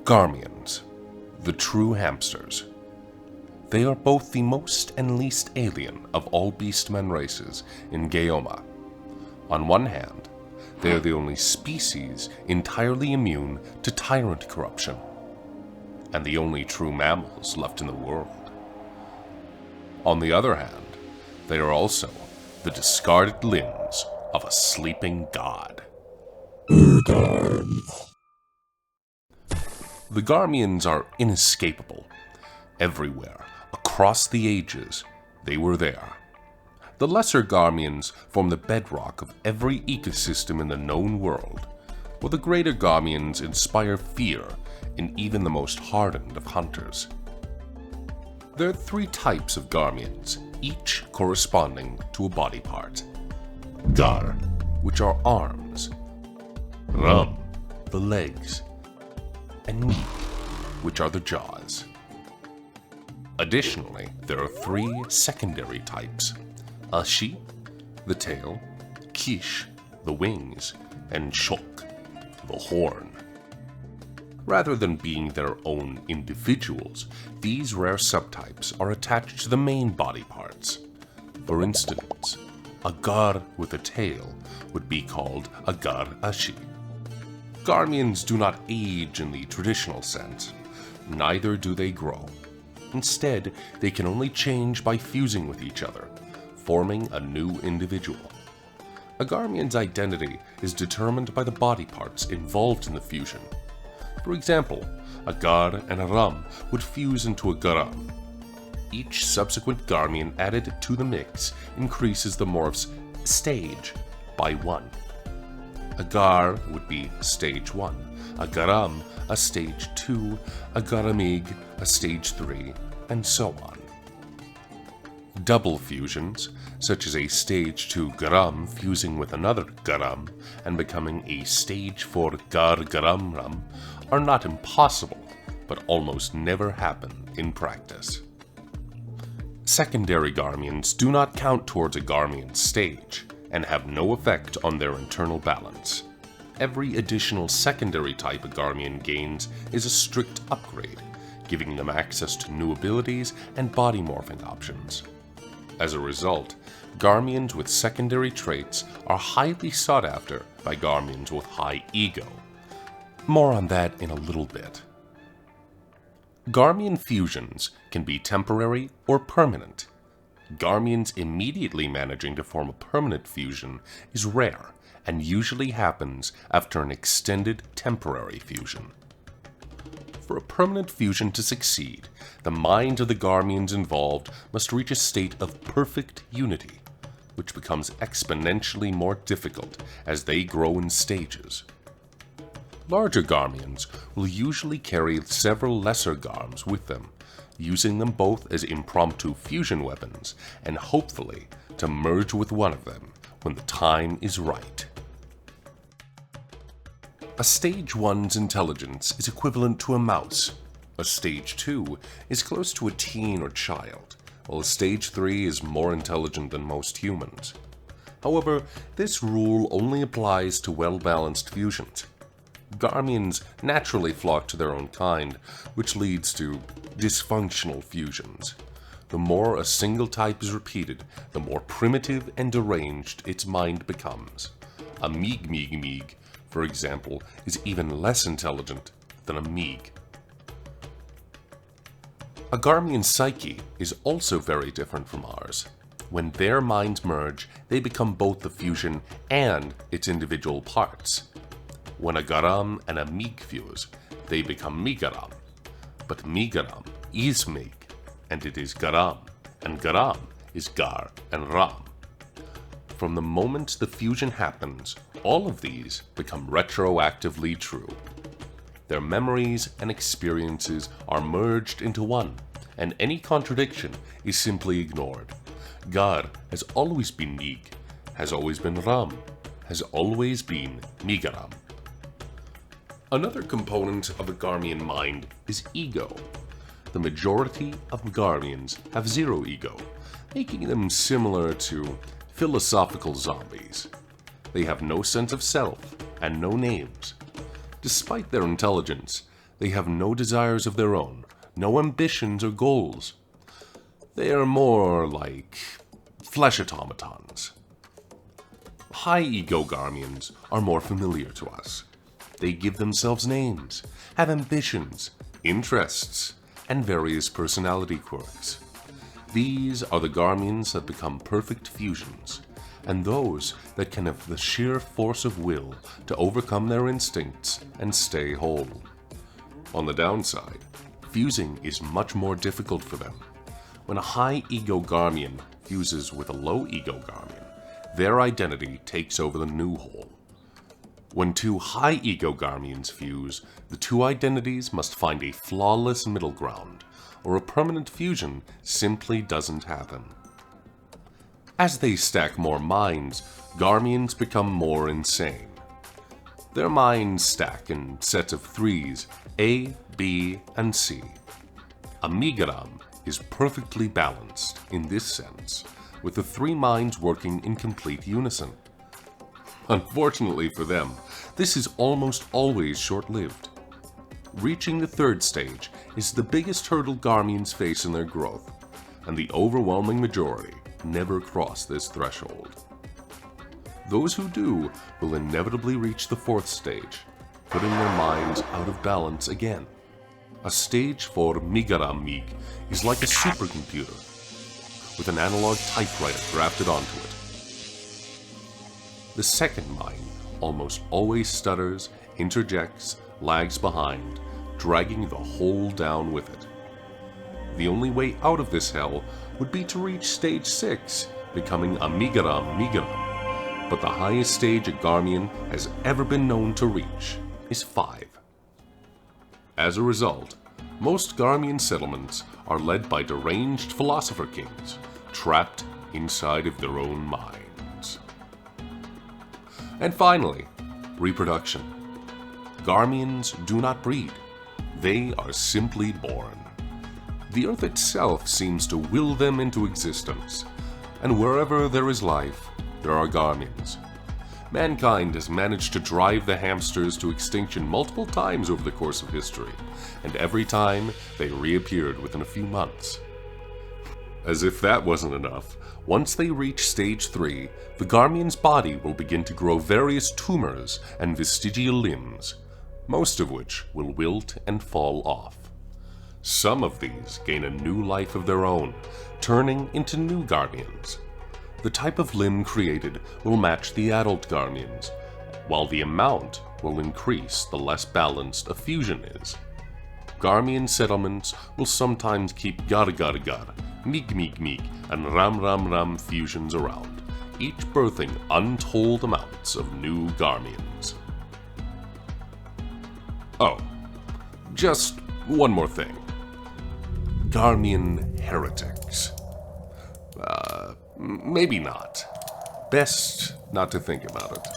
Garmians, the true hamsters. They are both the most and least alien of all beastmen races in Gaoma. On one hand, they are the only species entirely immune to tyrant corruption, and the only true mammals left in the world. On the other hand, they are also the discarded limbs of a sleeping god. The Garmians are inescapable. Everywhere, across the ages, they were there. The lesser Garmians form the bedrock of every ecosystem in the known world, while the greater Garmians inspire fear in even the most hardened of hunters. There are 3 types of Garmians, each corresponding to a body part. Gar, which are arms. Ram, the legs. And Meek, which are the jaws. Additionally, there are 3 secondary types: Ashi, the tail, Kish, the wings, and Shok, the horn. Rather than being their own individuals, these rare subtypes are attached to the main body parts. For instance, a Gar with a tail would be called a Gar Ashi. Garmians do not age in the traditional sense, neither do they grow. Instead, they can only change by fusing with each other, forming a new individual. A Garmian's identity is determined by the body parts involved in the fusion. For example, a Gar and a Ram would fuse into a Garam. Each subsequent Garmian added to the mix increases the morph's stage by 1. A Gar would be stage 1, a Garam a stage 2, a Garamig a stage 3, and so on. Double fusions, such as a stage 2 Garam fusing with another Garam and becoming a stage 4 Gar Garam Ram, are not impossible, but almost never happen in practice. Secondary Garmians do not count towards a Garmian stage, and have no effect on their internal balance. Every additional secondary type a Garmian gains is a strict upgrade, giving them access to new abilities and body morphing options. As a result, Garmians with secondary traits are highly sought after by Garmians with high ego. More on that in a little bit. Garmian fusions can be temporary or permanent. Garmians immediately managing to form a permanent fusion is rare and usually happens after an extended temporary fusion. For a permanent fusion to succeed, the minds of the Garmians involved must reach a state of perfect unity, which becomes exponentially more difficult as they grow in stages. Larger Garmians will usually carry several lesser Garms with them, using them both as impromptu fusion weapons, and hopefully to merge with one of them when the time is right. A Stage 1's intelligence is equivalent to a mouse. A Stage 2 is close to a teen or child, while a Stage 3 is more intelligent than most humans. However, this rule only applies to well-balanced fusions. Garmians naturally flock to their own kind, which leads to dysfunctional fusions. The more a single type is repeated, the more primitive and deranged its mind becomes. A Meeg, for example, is even less intelligent than a Meeg. A Garmian psyche is also very different from ours. When their minds merge, they become both the fusion and its individual parts. When a Garam and a Meeg fuse, they become Meegaram. But Meegaram is Meeg, and it is Garam, and Garam is Gar and Ram. From the moment the fusion happens, all of these become retroactively true. Their memories and experiences are merged into one, and any contradiction is simply ignored. Gar has always been Meeg, has always been Ram, has always been Meegaram. Another component of a Garmian mind is ego. The majority of Garmians have zero ego, making them similar to philosophical zombies. They have no sense of self and no names. Despite their intelligence, They have no desires of their own, no ambitions or goals. They are more like flesh automatons. High-ego Garmians are more familiar to us. They give themselves names, have ambitions, interests, and various personality quirks. These are the Garmians that become perfect fusions, and those that can have the sheer force of will to overcome their instincts and stay whole. On the downside, fusing is much more difficult for them. When a high-ego Garmian fuses with a low-ego Garmian, their identity takes over the new whole. When two high-ego Garmians fuse, the two identities must find a flawless middle ground, or a permanent fusion simply doesn't happen. As they stack more minds, Garmians become more insane. Their minds stack in sets of threes, A, B, and C. A Migaram is perfectly balanced in this sense, with the three minds working in complete unison. Unfortunately for them, this is almost always short-lived. Reaching the third stage is the biggest hurdle Garmians face in their growth, and the overwhelming majority never cross this threshold. Those who do will inevitably reach the fourth stage, putting their minds out of balance again. A stage for Migaram Mig is like a supercomputer, with an analog typewriter grafted onto it. The second mind almost always stutters, interjects, lags behind, dragging the whole down with it. The only way out of this hell would be to reach stage 6, becoming a Migaram Migaram, but the highest stage a Garmian has ever been known to reach is 5. As a result, most Garmian settlements are led by deranged philosopher kings, trapped inside of their own minds. And finally, reproduction. Garmians do not breed. They are simply born. The earth itself seems to will them into existence, and wherever there is life, there are Garmians. Mankind has managed to drive the hamsters to extinction multiple times over the course of history, and every time they reappeared within a few months. As if that wasn't enough, once they reach stage 3, the Garmian's body will begin to grow various tumors and vestigial limbs, most of which will wilt and fall off. Some of these gain a new life of their own, turning into new Garmians. The type of limb created will match the adult Garmians, while the amount will increase the less balanced a fusion is. Garmian settlements will sometimes keep gar-gar-gar, mig-mig-mig, and ram-ram-ram fusions around, each birthing untold amounts of new Garmians. Oh, just one more thing. Garmian heretics. Maybe not. Best not to think about it.